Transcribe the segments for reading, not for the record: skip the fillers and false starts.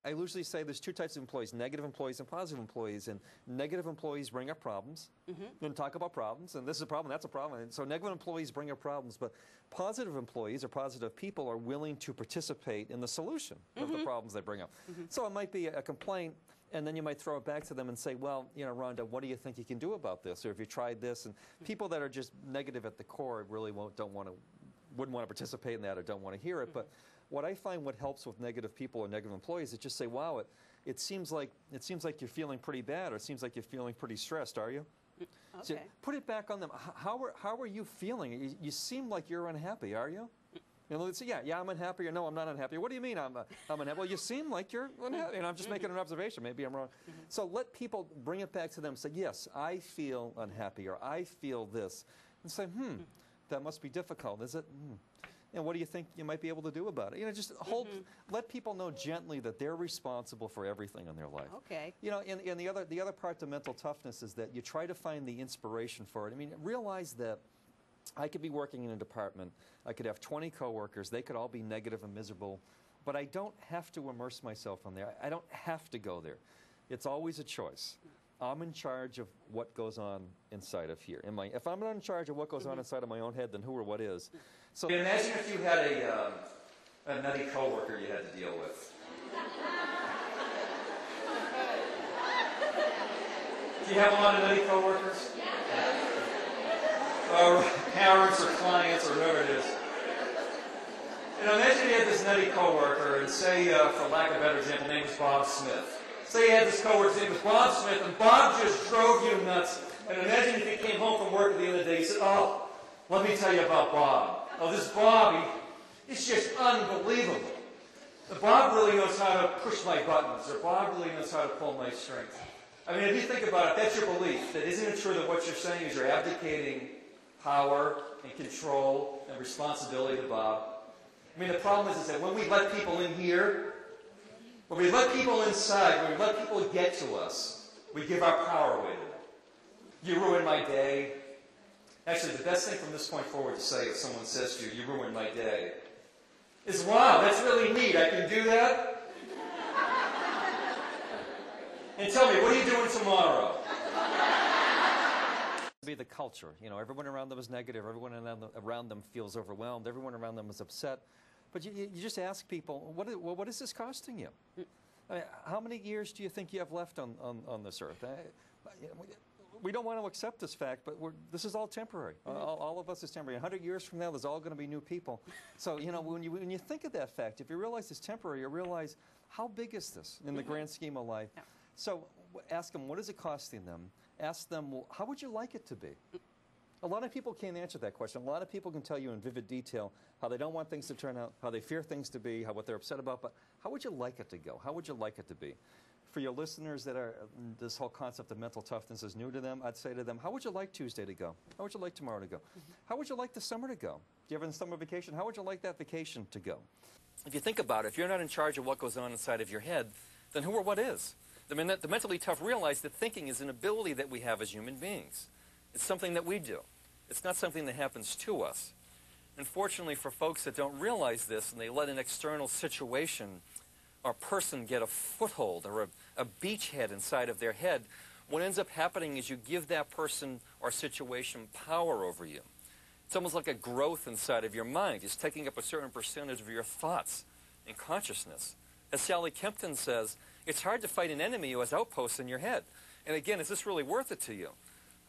I usually say there's two types of employees, negative employees and positive employees. And negative employees bring up problems. And talk about problems. And this is a problem, that's a problem. And so negative employees bring up problems. But positive employees or positive people are willing to participate in the solution of the problems they bring up. So it might be a complaint, and then you might throw it back to them and say, well, you know, Rhonda, what do you think you can do about this? Or have you tried this? And people that are just negative at the core really wouldn't want to participate in that or don't want to hear it. But what I find what helps with negative people or negative employees is just say, wow, it seems like you're feeling pretty bad, or it seems like you're feeling pretty stressed, are you? Okay. So put it back on them. How are you feeling? You seem like you're unhappy, are you? You know, they'd say, yeah, I'm unhappy, or no, I'm not unhappy. What do you mean I'm unhappy? Well, you seem like you're unhappy, and I'm just making an observation. Maybe I'm wrong. So let people bring it back to them. Say, yes, I feel unhappy, or I feel this. And say, that must be difficult, is it? And what do you think you might be able to do about it? You know, just let people know gently that they're responsible for everything in their life. Okay. You know, and the other part to mental toughness is that you try to find the inspiration for it. I mean, realize that I could be working in a department. I could have 20 coworkers. They could all be negative and miserable, but I don't have to immerse myself in there. I don't have to go there. It's always a choice. I'm in charge of what goes on inside of here. If I'm not in charge of what goes on inside of my own head, then who or what is? So imagine if you had a nutty coworker you had to deal with. Do you have a lot of nutty coworkers? Or parents or clients or whoever it is. You know, imagine you had this nutty coworker, and say, for lack of a better example, name was Bob Smith. Say you had this coworker's name was Bob Smith, and Bob just drove you nuts. And imagine if you came home from work at the end of the day, you said, oh, let me tell you about Bob. Oh, this Bob, he's just unbelievable. Bob really knows how to push my buttons, or Bob really knows how to pull my strings. I mean, if you think about it, that's your belief. That isn't it true that what you're saying is you're abdicating power and control and responsibility to Bob? I mean, the problem is that when we let people in here, when we let people inside, when we let people get to us, we give our power away to them. You ruined my day. Actually, the best thing from this point forward to say if someone says to you, you ruined my day, is, wow, that's really neat. I can do that? And tell me, what are you doing tomorrow? Be the culture. You know, everyone around them is negative. Everyone around them feels overwhelmed. Everyone around them is upset. But you just ask people, what is this costing you? I mean, how many years do you think you have left on this earth? We don't want to accept this fact, but this is all temporary. All of us is temporary. 100 years from now, there's all going to be new people. So, you know, when you think of that fact, if you realize it's temporary, you realize, how big is this in the grand scheme of life? Yeah. So ask them, what is it costing them? Ask them, well, how would you like it to be? A lot of people can't answer that question. A lot of people can tell you in vivid detail how they don't want things to turn out, how they fear things to be, what they're upset about, but how would you like it to go? How would you like it to be? For your listeners that this whole concept of mental toughness is new to them, I'd say to them, how would you like Tuesday to go? How would you like tomorrow to go? How would you like the summer to go? Do you have a summer vacation? How would you like that vacation to go? If you think about it, if you're not in charge of what goes on inside of your head, then who or what is? The mentally tough realize that thinking is an ability that we have as human beings. It's something that we do. It's not something that happens to us. Unfortunately, for folks that don't realize this and they let an external situation or person get a foothold or a beachhead inside of their head, what ends up happening is you give that person or situation power over you. It's almost like a growth inside of your mind. It's taking up a certain percentage of your thoughts and consciousness. As Sally Kempton says, it's hard to fight an enemy who has outposts in your head. And again, is this really worth it to you?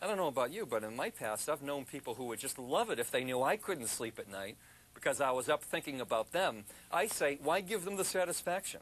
I don't know about you, but in my past, I've known people who would just love it if they knew I couldn't sleep at night because I was up thinking about them. I say, why give them the satisfaction?